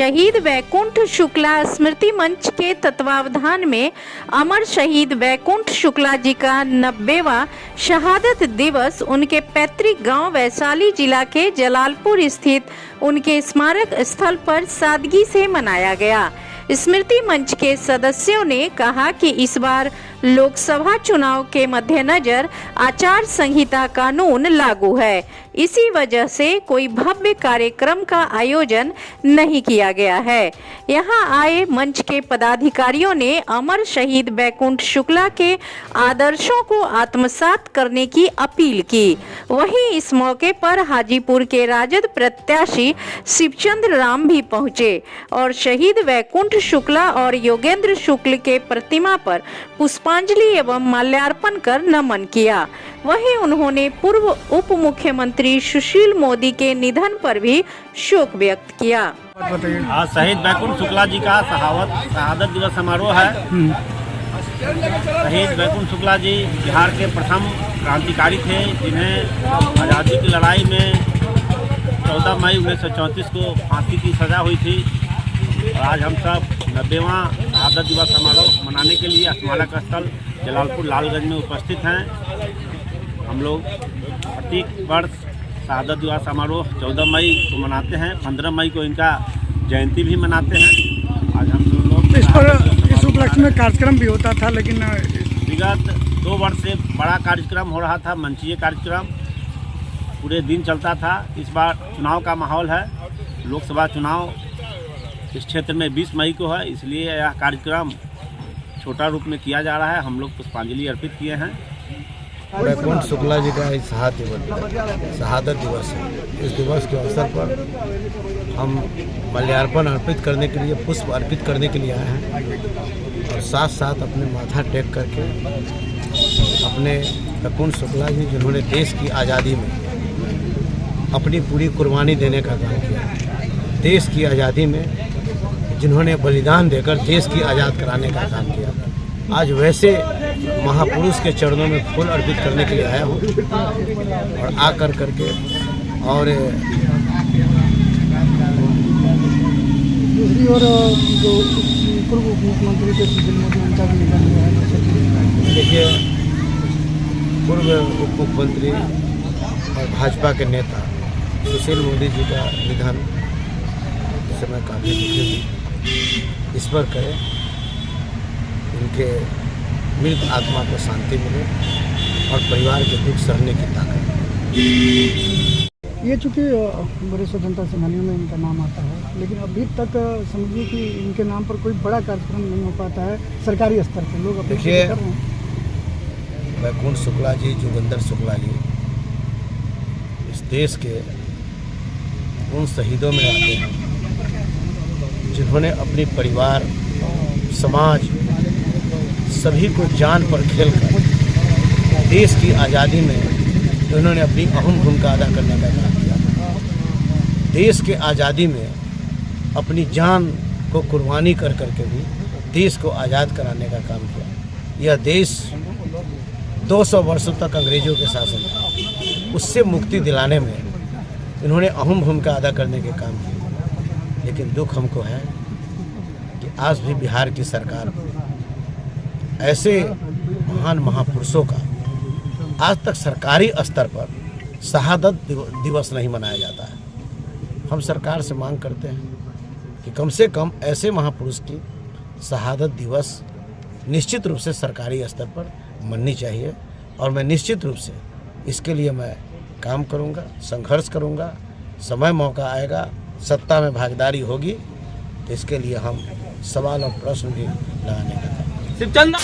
शहीद वैकुंठ शुक्ला स्मृति मंच के तत्वावधान में अमर शहीद वैकुंठ शुक्ला जी का 90वां शहादत दिवस उनके पैतृक गांव वैशाली जिला के जलालपुर स्थित उनके स्मारक स्थल पर सादगी से मनाया गया। स्मृति मंच के सदस्यों ने कहा कि इस बार लोकसभा चुनाव के मद्देनजर आचार संहिता कानून लागू है, इसी वजह से कोई भव्य कार्यक्रम का आयोजन नहीं किया गया है। यहां आए मंच के पदाधिकारियों ने अमर शहीद वैकुंठ शुक्ला के आदर्शों को आत्मसात करने की अपील की। वहीं इस मौके पर हाजीपुर के राजद प्रत्याशी शिवचंद्र राम भी पहुंचे और शहीद वैकुंठ शुक्ला और योगेंद्र शुक्ल के प्रतिमा पर पुष्पांजलि एवं माल्यार्पण कर नमन किया। वहीं उन्होंने पूर्व उप मुख्यमंत्री सुशील मोदी के निधन पर भी शोक व्यक्त किया। आज शहीद वैकुंठ शुक्ला जी का शहादत दिवस समारोह है। शहीद वैकुंठ शुक्ला जी बिहार के प्रथम क्रांतिकारी थे, जिन्हें आज़ादी की लड़ाई में 14 मई 1934 को फांसी की सजा हुई थी। और आज हम सब 90वां शहादत दिवस समारोह मनाने के लिए स्मारक स्थल जलालपुर लालगंज में उपस्थित हैं। हम लोग प्रत्येक वर्ष शहादत दिवस समारोह 14 मई को मनाते हैं, 15 मई को इनका जयंती भी मनाते हैं। आज हम सब लोग इस उपलक्ष्य में कार्यक्रम भी होता था, लेकिन विगत 2 वर्ष से बड़ा कार्यक्रम हो रहा था, मंचीय कार्यक्रम पूरे दिन चलता था। इस बार चुनाव का माहौल है, लोकसभा चुनाव इस क्षेत्र में 20 मई को है, इसलिए यह कार्यक्रम छोटा रूप में किया जा रहा है। हम लोग पुष्पांजलि अर्पित किए हैं। वैकुंठ शुक्ला जी का शहादत दिवस है। इस दिवस के अवसर पर हम माल्यार्पण अर्पित करने के लिए, पुष्प अर्पित करने के लिए आए हैं और साथ साथ अपने माथा टेक करके अपने वैकुंठ शुक्ला जी, जिन्होंने देश की आज़ादी में अपनी पूरी कुर्बानी देने का काम किया, देश की आज़ादी में जिन्होंने बलिदान देकर देश की आज़ाद कराने का काम किया, आज वैसे महापुरुष के चरणों में फूल अर्पित करने के लिए आया हूँ। और आकर करके और दूसरी ओर जो पूर्व उप मुख्यमंत्री के सुशील मोदी, उनका भी निधन हुआ है। देखिए, पूर्व उप मुख्यमंत्री और भाजपा के नेता सुशील मोदी जी का निधन इस समय काफ़ी दुखी हूँ। ईश्वर करे उनके मृत आत्मा को शांति मिले और परिवार के दुख सहने की ताकत। ये चूँकि बड़े स्वतंत्रता सेनानियों में इनका नाम आता है, लेकिन अभी तक समझिए कि इनके नाम पर कोई बड़ा कार्यक्रम नहीं हो पाता है सरकारी स्तर पर। लोग देखिए, वैकुंठ शुक्ला जी, योगेंद्र शुक्ला जी इस देश के उन शहीदों में आते हैं जिन्होंने अपनी परिवार, समाज, सभी को जान पर खेलकर देश की आज़ादी में उन्होंने अपनी अहम भूमिका अदा करने का काम किया। देश के आज़ादी में अपनी जान को कुर्बानी कर करके भी देश को आज़ाद कराने का काम किया। यह देश 200 वर्षों तक अंग्रेज़ों के शासन था, उससे मुक्ति दिलाने में इन्होंने अहम भूमिका अदा करने के काम किए। लेकिन दुख हमको है कि आज भी बिहार की सरकार ऐसे महान महापुरुषों का आज तक सरकारी स्तर पर शहादत दिवस नहीं मनाया जाता है। हम सरकार से मांग करते हैं कि कम से कम ऐसे महापुरुष की शहादत दिवस निश्चित रूप से सरकारी स्तर पर मननी चाहिए। और मैं निश्चित रूप से इसके लिए मैं काम करूंगा, संघर्ष करूंगा। समय मौका आएगा, सत्ता में भागीदारी होगी तो इसके लिए हम सवाल और प्रश्न भी लगाने का। शिवचंद्र